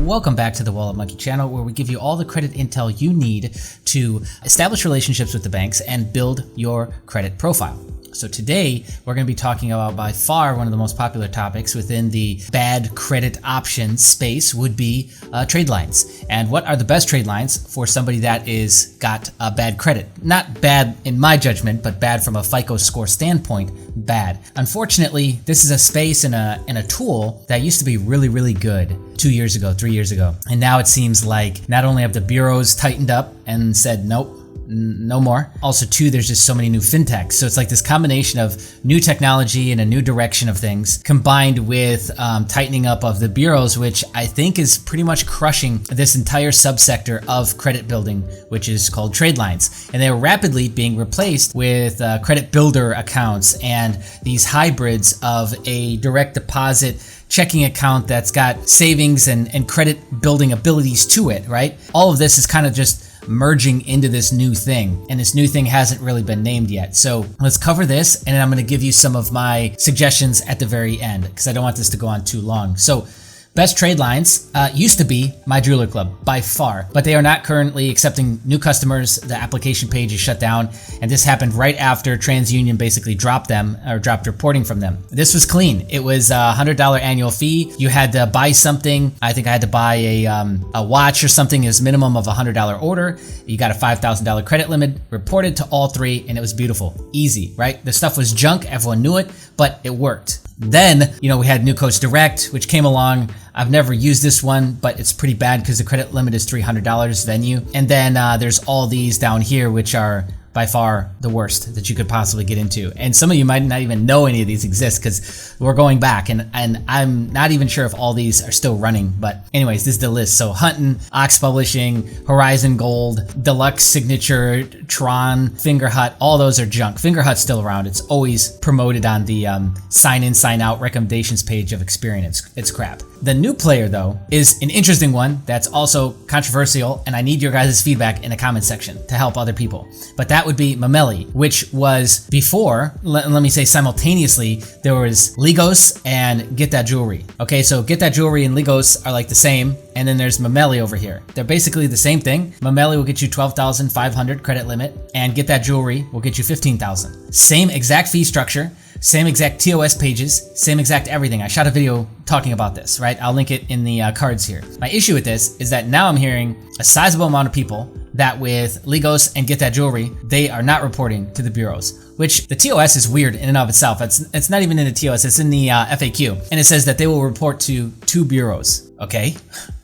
Welcome back to the Wallet Monkey channel, where we give you all the credit intel you need to establish relationships with the banks and build your credit profile. So today we're going to be talking about by far one of the most popular topics within the bad credit options space would be trade lines. And what are the best trade lines for somebody that is got a bad credit? Not bad in my judgment, but bad from a FICO score standpoint, bad. Unfortunately, this is a space and a tool that used to be really good 2 years ago, 3 years ago. And now it seems like not only have the bureaus tightened up and said, nope, no more. Also, too, there's just so many new fintechs. So it's like this combination of new technology and a new direction of things combined with tightening up of the bureaus, which I think is pretty much crushing this entire subsector of credit building, which is called trade lines. And they're rapidly being replaced with credit builder accounts and these hybrids of a direct deposit checking account that's got savings and credit building abilities to it, right? All of this is kind of just merging into this new thing, and this new thing hasn't really been named yet. So let's cover this, and I'm going to give you some of my suggestions at the very end because I don't want this to go on too long. So best trade lines used to be My Jeweler Club by far, but they are not currently accepting new customers. The application page is shut down, and this happened right after TransUnion basically dropped them or dropped reporting from them. This was clean. It was a $100 annual fee. You had to buy something. I think I had to buy a watch or something as minimum of a $100 order. You got a $5,000 credit limit, reported to all three, and it was beautiful. Easy, right? The stuff was junk. Everyone knew it, but it worked. Then, we had New Coach Direct, which came along. I've never used this one, but it's pretty bad because the credit limit is $300 venue. And then there's all these down here, which are by far the worst that you could possibly get into. And some of you might not even know any of these exist because we're going back, and I'm not even sure if all these are still running. But anyways, this is the list. So Hunton, Ox Publishing, Horizon Gold, Deluxe Signature, Tron, Fingerhut, all those are junk. Fingerhut's still around. It's always promoted on the sign in, sign out recommendations page of Experian. It's crap. The new player, though, is an interesting one that's also controversial, and I need your guys' feedback in the comment section to help other people. But that would be Memeli, which was before, let me say simultaneously, there was Ligos and Get That Jewelry. Okay, so Get That Jewelry and Ligos are like the same, and then there's Memeli over here. They're basically the same thing. Memeli will get you $12,500 credit limit, and Get That Jewelry will get you $15,000. Same exact fee structure, same exact TOS pages, same exact everything. I shot a video talking about this, right? I'll link it in the cards here. My issue with this is that now I'm hearing a sizable amount of people that with Ligos and Get That Jewelry, they are not reporting to the bureaus, which the TOS is weird in and of itself. It's not even in the TOS, it's in the FAQ. And it says that they will report to 2 bureaus. Okay,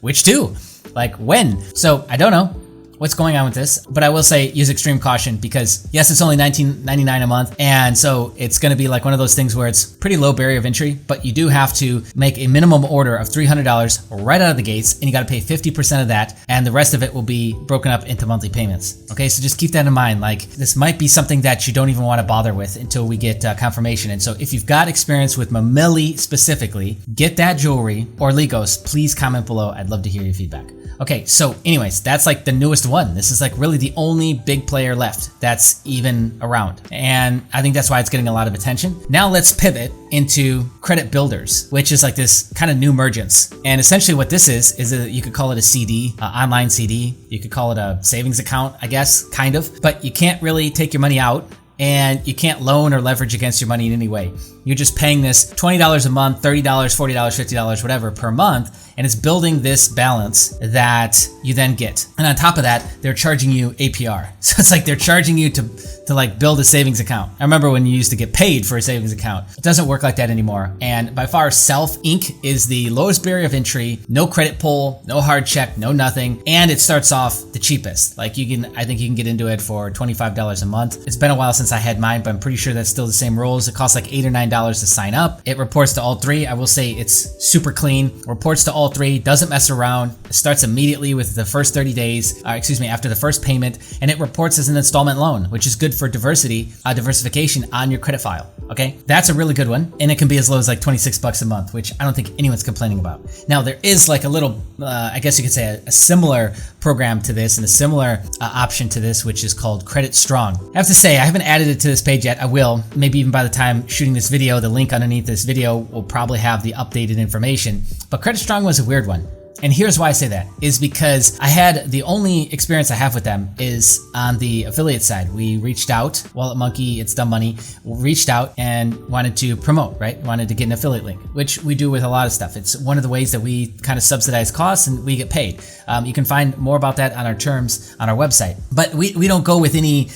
which 2? Like when? So I don't know what's going on with this, but I will say use extreme caution because yes, it's only $19.99 a month, and so it's going to be like one of those things where it's pretty low barrier of entry, but you do have to make a minimum order of $300 right out of the gates, and you got to pay 50% of that, and the rest of it will be broken up into monthly payments. Okay, so just keep that in mind. Like this might be something that you don't even want to bother with until we get confirmation. And so if you've got experience with Memeli specifically, Get That Jewelry, or Ligos, please comment below. I'd love to hear your feedback. Okay, so anyways, that's like the newest one. This is like really the only big player left that's even around. And I think that's why it's getting a lot of attention. Now let's pivot into credit builders, which is like this kind of new emergence. And essentially what this is you could call it a CD, online CD. You could call it a savings account, I guess, kind of. But you can't really take your money out, and you can't loan or leverage against your money in any way. You're just paying this $20 a month, $30, $40, $50, whatever per month, and it's building this balance that you then get. And on top of that, they're charging you APR. So it's like they're charging you to like build a savings account. I remember when you used to get paid for a savings account. It doesn't work like that anymore. And by far, Self Inc. is the lowest barrier of entry, no credit pull, no hard check, no nothing. And it starts off the cheapest. Like I think you can get into it for $25 a month. It's been a while since I had mine, but I'm pretty sure that's still the same rules. It costs like $8 or $9 to sign up. It reports to all three. I will say it's super clean, reports to all three, doesn't mess around. It starts immediately with the first 30 days, after the first payment, and it reports as an installment loan, which is good for diversification on your credit file. Okay, that's a really good one, and it can be as low as like $26 a month, which I don't think anyone's complaining about. Now there is like a little, I guess you could say a similar program to this and a similar option to this, which is called Credit Strong. I have to say I haven't added it to this page yet. I will, maybe even by the time shooting this video. The link underneath this video will probably have the updated information. But Credit Strong was a weird one. And here's why I say that is because I had the only experience I have with them is on the affiliate side. We reached out, Wallet Monkey, It's Dumb Money, reached out and wanted to promote, right? Wanted to get an affiliate link, which we do with a lot of stuff. It's one of the ways that we kind of subsidize costs and we get paid. You can find more about that on our terms on our website. But we don't go with any,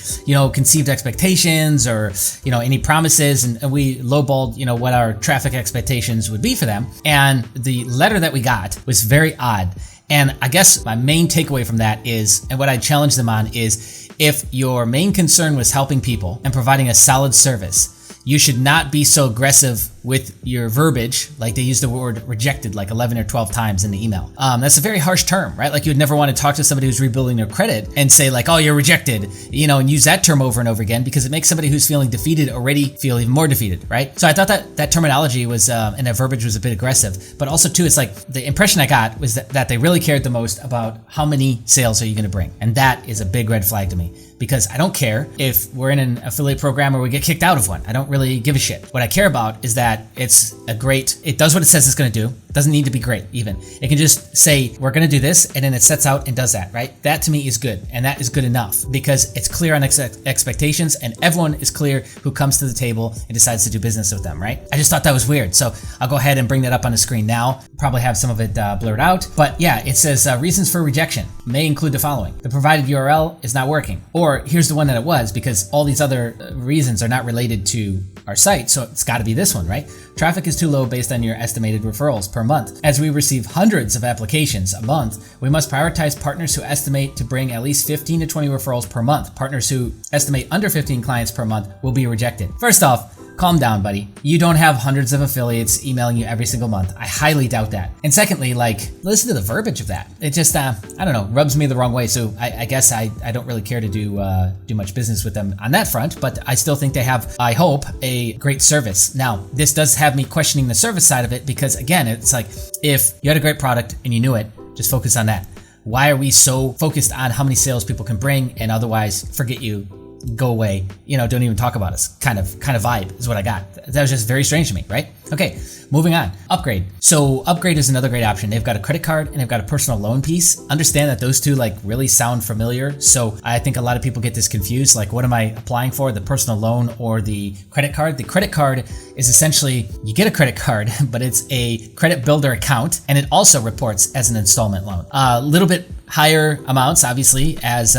conceived expectations or, any promises, and we lowballed, what our traffic expectations would be for them. And the letter that we got was very odd. And I guess my main takeaway from that is, and what I challenged them on is, if your main concern was helping people and providing a solid service, you should not be so aggressive with your verbiage, like they use the word rejected like 11 or 12 times in the email. That's a very harsh term, right? Like you would never want to talk to somebody who's rebuilding their credit and say like, oh, you're rejected, and use that term over and over again, because it makes somebody who's feeling defeated already feel even more defeated, right? So I thought that terminology was, and that verbiage was a bit aggressive, but also too, it's like the impression I got was that they really cared the most about how many sales are you going to bring. And that is a big red flag to me, because I don't care if we're in an affiliate program or we get kicked out of one. I don't really give a shit. What I care about is that it does what it says it's going to do. It doesn't need to be great even. It can just say, we're going to do this, and then it sets out and does that, right? That to me is good, and that is good enough because it's clear on expectations, and everyone is clear who comes to the table and decides to do business with them, right? I just thought that was weird. So I'll go ahead and bring that up on the screen now. Probably have some of it blurred out, but yeah, it says reasons for rejection may include the following. The provided URL is not working, or here's the one that it was, because all these other reasons are not related to our site, so it's got to be this one, right? Traffic is too low based on your estimated referrals per month. As we receive hundreds of applications a month, we must prioritize partners who estimate to bring at least 15 to 20 referrals per month. Partners who estimate under 15 clients per month will be rejected. First off, calm down, buddy. You don't have hundreds of affiliates emailing you every single month. I highly doubt that. And secondly, listen to the verbiage of that. It just, I don't know, rubs me the wrong way. So I guess I don't really care to do much business with them on that front, but I still think they have, I hope, a great service. Now, this does have me questioning the service side of it, because again, it's like, if you had a great product and you knew it, just focus on that. Why are we so focused on how many sales people can bring and otherwise forget you? Go away, don't even talk about us kind of vibe is what I got. That was just very strange to me, right? Okay, moving on. Upgrade. So Upgrade is another great option. They've got a credit card and they've got a personal loan piece. Understand that those two really sound familiar. So I think a lot of people get this confused. Like, what am I applying for? The personal loan or the credit card? The credit card is essentially, you get a credit card, but it's a credit builder account, and it also reports as an installment loan. A little bit higher amounts, obviously, as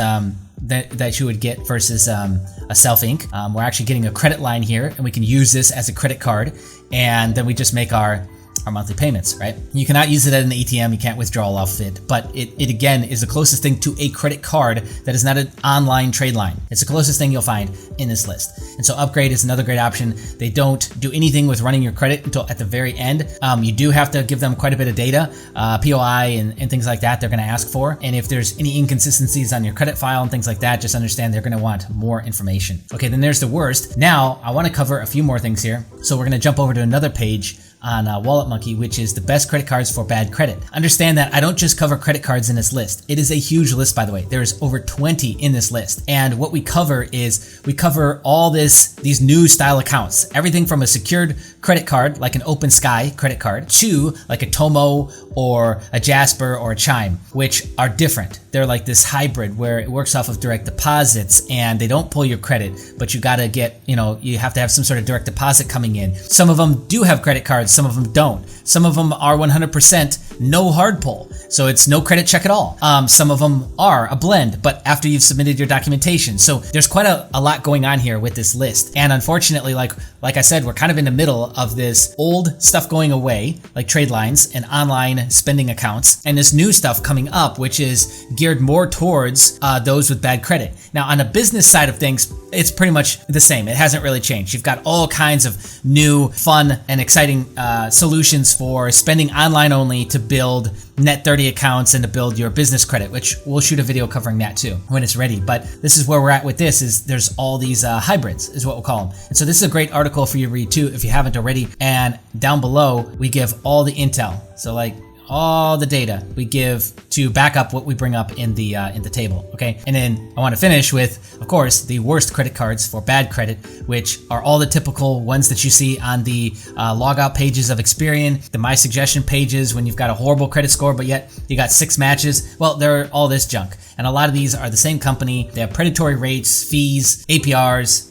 that you would get versus a self-inc. We're actually getting a credit line here, and we can use this as a credit card, and then we just make our monthly payments, right? You cannot use it at an ATM, you can't withdraw off of it, but it again is the closest thing to a credit card that is not an online trade line. It's the closest thing you'll find in this list. And so Upgrade is another great option. They don't do anything with running your credit until at the very end. You do have to give them quite a bit of data, POI and things like that they're gonna ask for. And if there's any inconsistencies on your credit file and things like that, just understand they're gonna want more information. Okay, then there's the worst. Now, I wanna cover a few more things here. So we're gonna jump over to another page on Wallet Monkey, which is the best credit cards for bad credit. Understand that I don't just cover credit cards in this list. It is a huge list, by the way. There's over 20 in this list. And what we cover is, we cover all these new style accounts. Everything from a secured credit card, like an Open Sky credit card, to like a Tomo or a Jasper or a Chime, which are different. They're like this hybrid where it works off of direct deposits and they don't pull your credit, but you gotta get, you have to have some sort of direct deposit coming in. Some of them do have credit cards, some of them don't. Some of them are 100% no hard pull, so it's no credit check at all. Some of them are a blend, but after you've submitted your documentation. So there's quite a lot going on here with this list. And unfortunately, like I said, we're kind of in the middle of this old stuff going away, like Tradelines and online spending accounts, and this new stuff coming up, which is geared more towards those with bad credit. Now, on the business side of things, it's pretty much the same. It hasn't really changed. You've got all kinds of new, fun, and exciting solutions for spending online only to build net 30 accounts and to build your business credit, which we'll shoot a video covering that too when it's ready. But this is where we're at with this, is there's all these hybrids is what we'll call them. And so this is a great article for you to read too if you haven't already. And down below, we give all the intel. So like all the data we give to back up what we bring up in the table, okay? And then I want to finish with, of course, the worst credit cards for bad credit, which are all the typical ones that you see on the logout pages of Experian, the My Suggestion pages when you've got a horrible credit score, but yet you got 6 matches. Well, they're all this junk. And a lot of these are the same company. They have predatory rates, fees, APRs,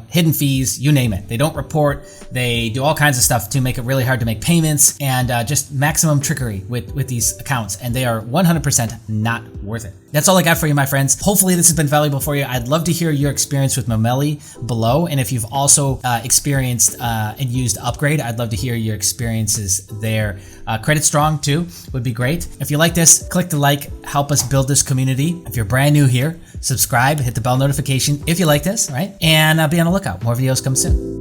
hidden fees, you name it. They don't report. They do all kinds of stuff to make it really hard to make payments, and just maximum trickery with these accounts. And they are 100% not worth it. That's all I got for you, my friends. Hopefully this has been valuable for you. I'd love to hear your experience with Momeli below. And if you've also experienced and used Upgrade, I'd love to hear your experiences there. Credit Strong too would be great. If you like this, click the like, help us build this community. If you're brand new here, subscribe, hit the bell notification if you like this, right? And be on the lookout. More videos come soon.